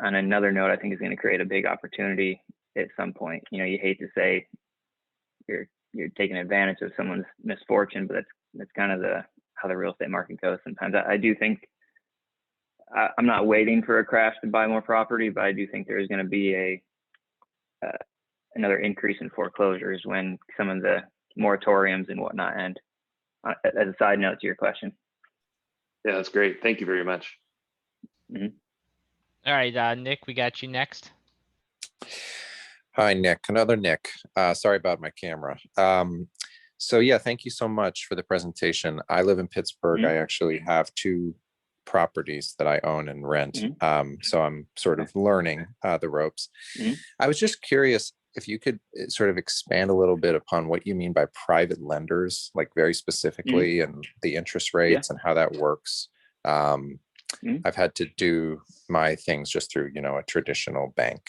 on another note, I think is going to create a big opportunity at some point. You hate to say you're taking advantage of someone's misfortune, but that's kind of how the real estate market goes sometimes. I do think I'm not waiting for a crash to buy more property, but I do think there's going to be another increase in foreclosures when some of the moratoriums and whatnot end. As a side note to your question. Yeah, that's great. Thank you very much. Mm-hmm. All right, Nick, we got you next. Hi, Nick. Another Nick. Sorry about my camera. So yeah, thank you so much for the presentation. I live in Pittsburgh. Mm-hmm. I actually have 2 properties that I own and rent. Mm-hmm. So I'm sort of learning the ropes. Mm-hmm. I was just curious if you could sort of expand a little bit upon what you mean by private lenders, like very specifically, and the interest rates and how that works. I've had to do my things just through, a traditional bank.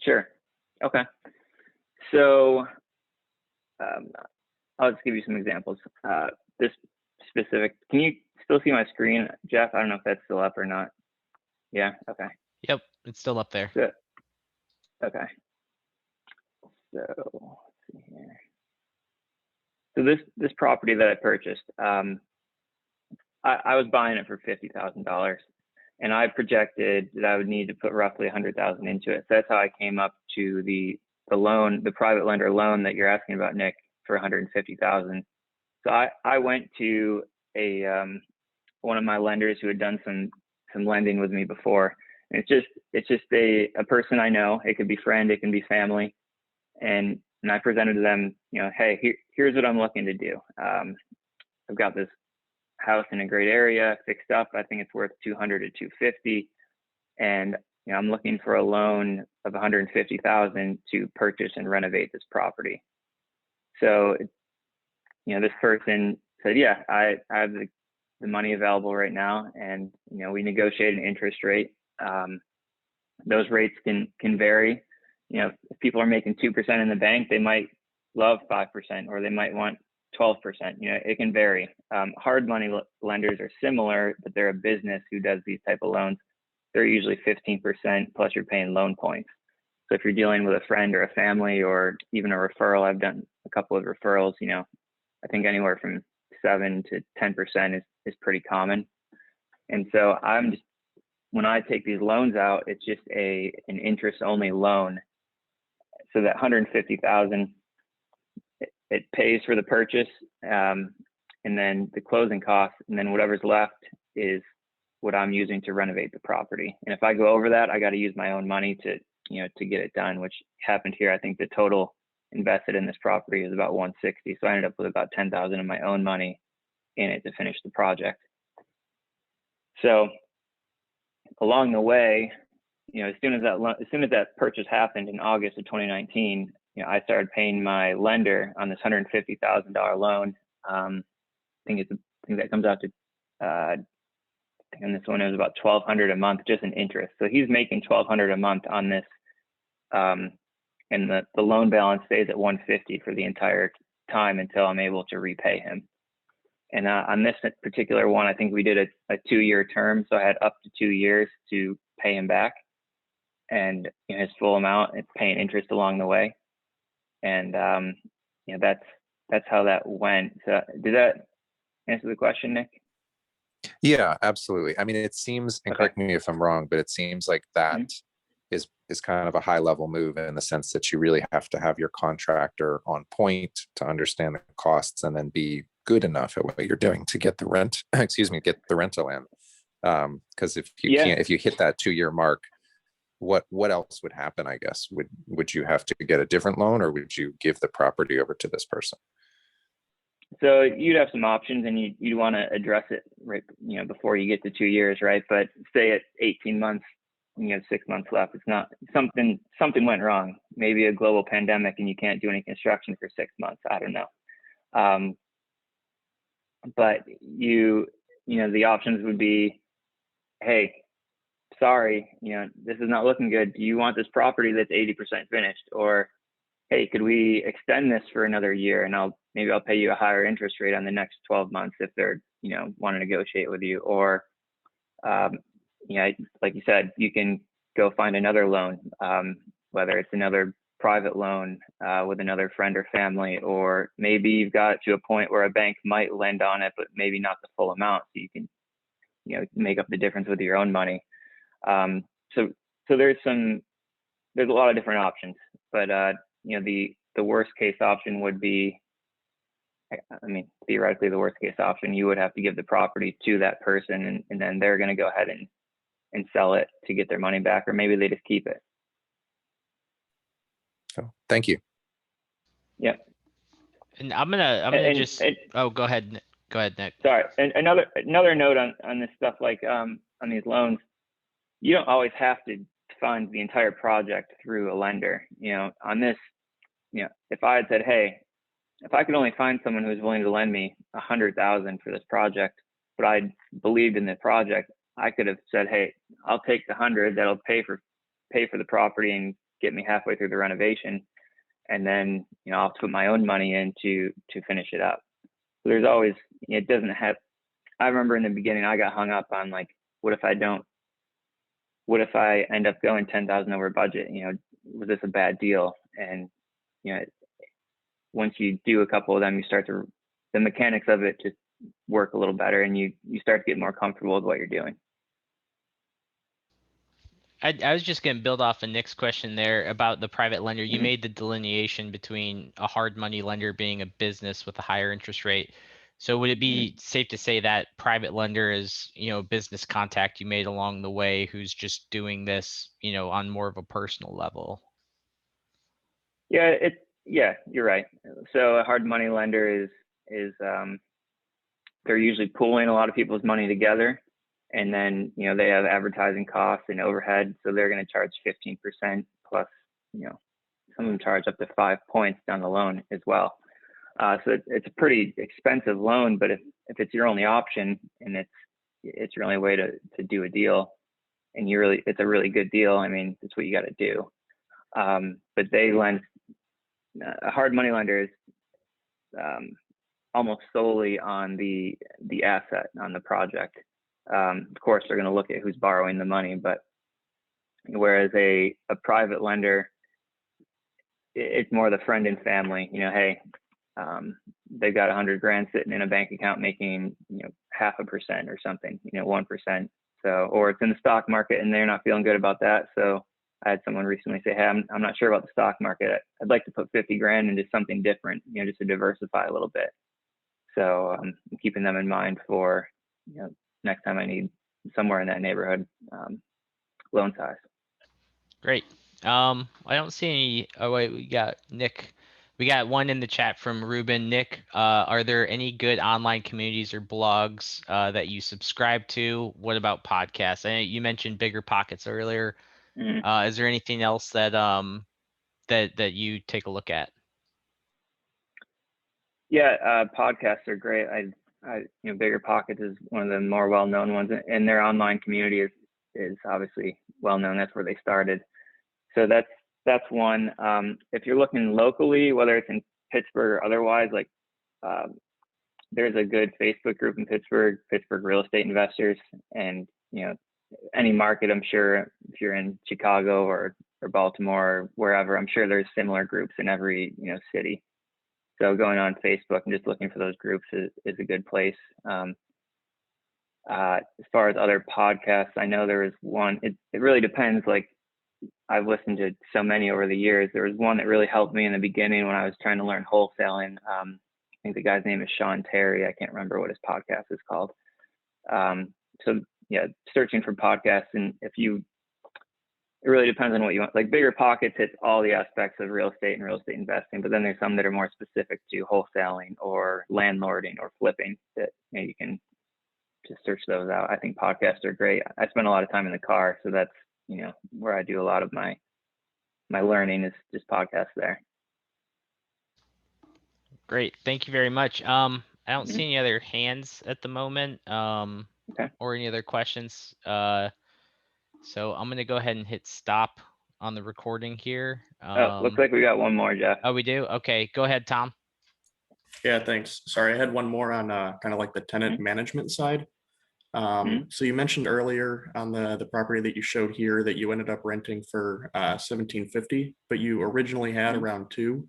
Sure. Okay. So I'll just give you some examples. This specific, can you still see my screen, Jeff? I don't know if that's still up or not. Yeah. Okay. Yep, it's still up there. Good. Okay. So let's see here. So this property that I purchased, I was buying it for $50,000, and I projected that I would need to put roughly $100,000 into it. So that's how I came up to the loan, the private lender loan that you're asking about, Nick, for $150,000. So I went to one of my lenders who had done some lending with me before. And it's just a person I know. It could be friend, it can be family, and I presented to them, hey, here's what I'm looking to do. I've got this house in a great area, fixed up. I think it's worth 200 to 250, and I'm looking for a loan of 150,000 to purchase and renovate this property. So, this person said, yeah, I have the money available right now, and we negotiate an interest rate. Those rates can vary. If people are making 2% in the bank, they might love 5%, or they might want 12%. It can vary. Hard money lenders are similar, but they're a business who does these type of loans. They're usually 15%, plus you're paying loan points. So if you're dealing with a friend or a family or even a referral, I've done a couple of referrals, I think anywhere from 7 to 10% is pretty common. And so when I take these loans out, it's just an interest only loan. So that 150,000, it pays for the purchase, and then the closing costs, and then whatever's left is what I'm using to renovate the property. And if I go over that, I got to use my own money to get it done, which happened here. I think the total invested in this property is about 160. So I ended up with about 10,000 of my own money in it to finish the project. So along the way, as soon as that purchase happened in August of 2019, I started paying my lender on this $150,000 loan. I think that comes out to, and this one is about $1,200 a month just in interest. So he's making $1,200 a month on this, and the loan balance stays at $150 for the entire time until I'm able to repay him. And on this particular one, I think we did a 2-year term. So I had up to 2 years to pay him back, and his full amount, and paying interest along the way. And that's how that went. So did that answer the question, Nick? Yeah, absolutely. I mean, it seems, and correct me if I'm wrong, but it seems like that is kind of a high level move in the sense that you really have to have your contractor on point to understand the costs and then be good enough at what you're doing to get the rent, get the rental in. Because if you can't, if you hit that 2-year mark, what else would happen? I guess would you have to get a different loan, or would you give the property over to this person? So you'd have some options, and you'd want to address it right, before you get to 2 years, right? But say at 18 months, and you have 6 months left, it's not something went wrong. Maybe a global pandemic, and you can't do any construction for 6 months. I don't know. But the options would be, hey, sorry, this is not looking good. Do you want this property that's 80% finished? Or, hey, could we extend this for another year, and maybe I'll pay you a higher interest rate on the next 12 months if they're, want to negotiate with you. Or, like you said, you can go find another loan, whether it's another private loan with another friend or family, or maybe you've got to a point where a bank might lend on it, but maybe not the full amount. So you can, make up the difference with your own money. So there's a lot of different options, but the worst case option would be, theoretically the worst case option, you would have to give the property to that person, and then they're going to go ahead and sell it to get their money back, or maybe they just keep it. So thank you. Yeah. And I'm gonna go ahead. Go ahead, Nick. Sorry. And another note on this stuff, like on these loans, you don't always have to fund the entire project through a lender. On this, if I had said, hey, if I could only find someone who's willing to lend me $100,000 for this project, but I believed in the project, I could have said, hey, I'll take the 100 that'll pay for the property and get me halfway through the renovation, and then I'll put my own money in to finish it up. So there's always, it doesn't have. I remember in the beginning I got hung up on, like, what if I end up going 10,000 over budget? Was this a bad deal? And once you do a couple of them, you start to, the mechanics of it just work a little better, and you start to get more comfortable with what you're doing. I was just going to build off of Nick's question there about the private lender. You made the delineation between a hard money lender being a business with a higher interest rate. So would it be safe to say that private lender is, a business contact you made along the way who's just doing this, on more of a personal level? Yeah, you're right. So a hard money lender is they're usually pooling a lot of people's money together. And then, they have advertising costs and overhead. So they're going to charge 15% plus, some of them charge up to 5 points down the loan as well. So it's a pretty expensive loan, but if it's your only option, and it's your only way to do a deal, and it's a really good deal, it's what you got to do. But they lend, a hard money lender is almost solely on the asset, on the project. Of course, they're going to look at who's borrowing the money, but whereas a private lender, it's more the friend and family. Hey, they've got $100,000 sitting in a bank account making 0.5% or something, 1%. So, or it's in the stock market and they're not feeling good about that. So I had someone recently say, hey, I'm not sure about the stock market. I'd like to put $50,000 into something different, just to diversify a little bit. So I'm keeping them in mind for next time I need somewhere in that neighborhood loan size. Great. I don't see any. Oh wait, we got Nick. We got one in the chat from Ruben. Nick, are there any good online communities or blogs that you subscribe to? What about podcasts? I know you mentioned Bigger Pockets earlier. Is there anything else that that you take a look at? Yeah, podcasts are great. Bigger Pockets is one of the more well-known ones, and their online community is obviously well-known. That's where they started. So that's one. If you're looking locally, whether it's in Pittsburgh or otherwise, like there's a good Facebook group in Pittsburgh Real Estate Investors, and any market, I'm sure if you're in Chicago or Baltimore or wherever, I'm sure there's similar groups in every city. So going on Facebook and just looking for those groups is a good place. As far as other podcasts, I know there is one. It really depends. Like, I've listened to so many over the years. There was one that really helped me in the beginning when I was trying to learn wholesaling. I think the guy's name is Sean Terry. I can't remember what his podcast is called. So yeah, searching for podcasts, and it really depends on what you want. Like, Bigger Pockets hits all the aspects of real estate and real estate investing, but then there's some that are more specific to wholesaling or landlording or flipping that you can just search those out. I think podcasts are great. I spend a lot of time in the car, so that's where I do a lot of my learning is just podcasts there. Great, thank you very much. I don't see any other hands at the moment, Okay. or any other questions. So I'm gonna go ahead and hit stop on the recording here. Looks like we got one more, Jeff. Oh, we do? Okay, go ahead, Tom. Yeah, thanks. Sorry, I had one more on kind of like the tenant management side. So you mentioned earlier on the property that you showed here that you ended up renting for $1,750, but you originally had around $2,000.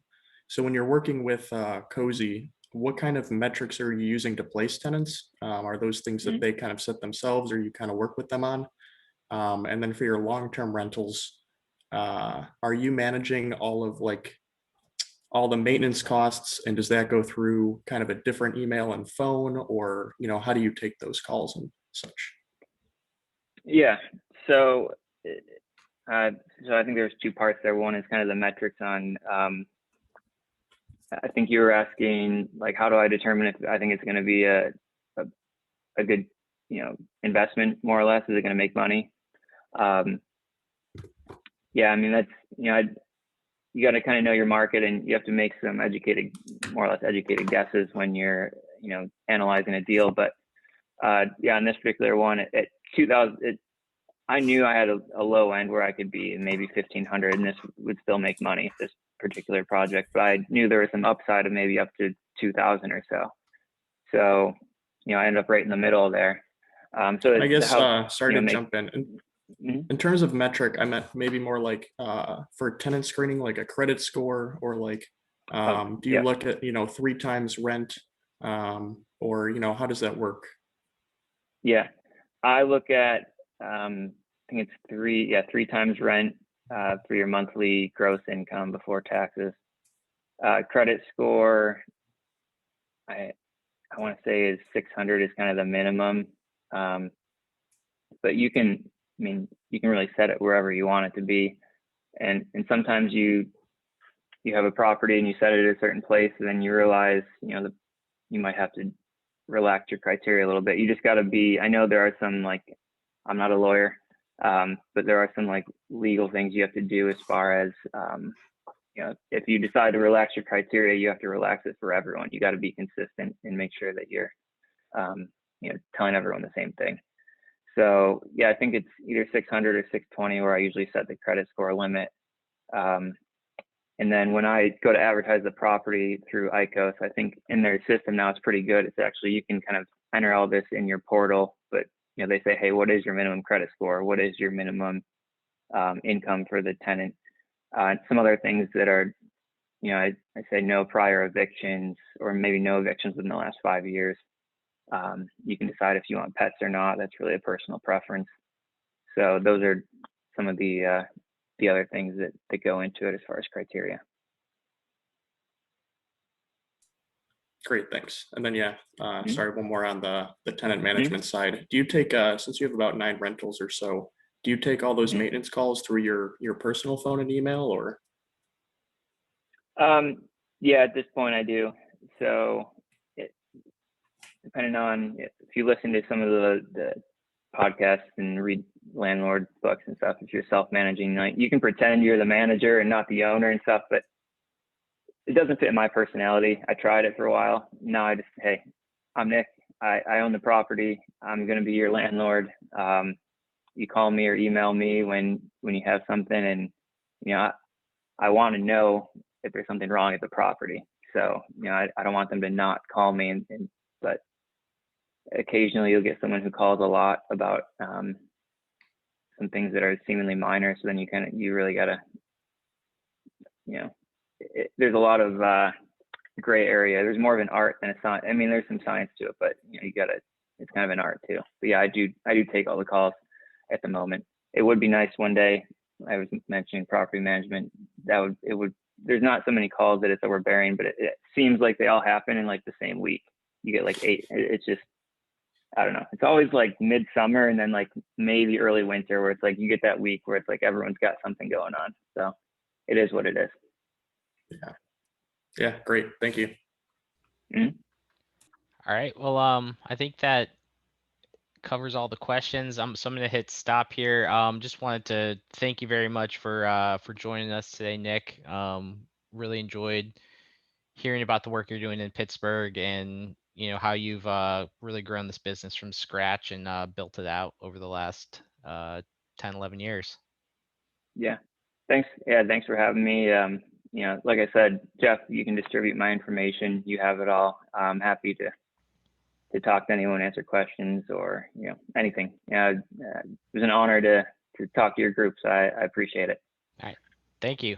So when you're working with Cozy, what kind of metrics are you using to place tenants? Are those things that they kind of set themselves, or you kind of work with them on? And then for your long-term rentals, are you managing all the maintenance costs, and does that go through kind of a different email and phone, or how do you take those calls and such? Yeah, so I think there's two parts there. One is kind of the metrics on I think you were asking, like, how do I determine if I think it's going to be a good investment, more or less? Is it going to make money? Yeah, I mean, that's you got to kind of know your market, and you have to make some more or less educated guesses when you're analyzing a deal. But yeah, on this particular one at 2,000, I knew I had a low end where I could be maybe 1,500, and this would still make money, this particular project. But I knew there was some upside of maybe up to 2,000 or so. So I ended up right in the middle there. So I guess sorry to jump in. In terms of metric, I meant maybe more like for tenant screening, like a credit score, or like do you look at 3 times rent, or how does that work? Yeah, I look at I think it's 3 times rent for your monthly gross income before taxes. Credit score, I want to say is 600 is kind of the minimum, but you can really set it wherever you want it to be, and sometimes you have a property and you set it at a certain place, and then you realize you might have to relax your criteria a little bit. You just got to be. I know there are some, like, I'm not a lawyer, but there are some like legal things you have to do as far as if you decide to relax your criteria, you have to relax it for everyone. You got to be consistent and make sure that you're telling everyone the same thing. So yeah, I think it's either 600 or 620 where I usually set the credit score limit. And then when I go to advertise the property through ICOS, I think in their system now it's pretty good. It's actually, you can kind of enter all this in your portal, but they say, hey, what is your minimum credit score? What is your minimum income for the tenant? Some other things that are, I say no prior evictions, or maybe no evictions within the last 5 years. You can decide if you want pets or not. That's really a personal preference. So those are some of the other things that go into it as far as criteria. Great, thanks. And then sorry, one more on the tenant management side. Do you take since you have about 9 rentals or so, do you take all those maintenance calls through your personal phone and email, or? Yeah, at this point I do. So depending on if you listen to some of the podcasts and read landlord books and stuff, if you're self-managing, like, you can pretend you're the manager and not the owner and stuff, but it doesn't fit my personality. I tried it for a while. Now I just, hey, I'm Nick. I own the property. I'm going to be your landlord. You call me or email me when you have something, and I want to know if there's something wrong at the property. So I don't want them to not call me and but occasionally you'll get someone who calls a lot about some things that are seemingly minor. So then you really gotta, there's a lot of gray area. There's more of an art than a science. I mean, there's some science to it, but it's kind of an art too. But yeah, I do take all the calls at the moment. It would be nice one day. I was mentioning property management. There's not so many calls that it's overbearing, but it seems like they all happen in like the same week. You get like 8. It's just, I don't know. It's always like midsummer and then like maybe early winter where it's like you get that week where it's like everyone's got something going on. So it is what it is. Yeah. Yeah. Great. Thank you. Mm-hmm. All right. Well, I think that covers all the questions. So I'm going to hit stop here. Just wanted to thank you very much for joining us today, Nick. Really enjoyed hearing about the work you're doing in Pittsburgh and how you've really grown this business from scratch and built it out over the last 10, 11 years. Yeah. Thanks. Yeah. Thanks for having me. Like I said, Jeff, you can distribute my information. You have it all. I'm happy to talk to anyone, answer questions, or anything. It was an honor to talk to your group, so I appreciate it. All right. Thank you.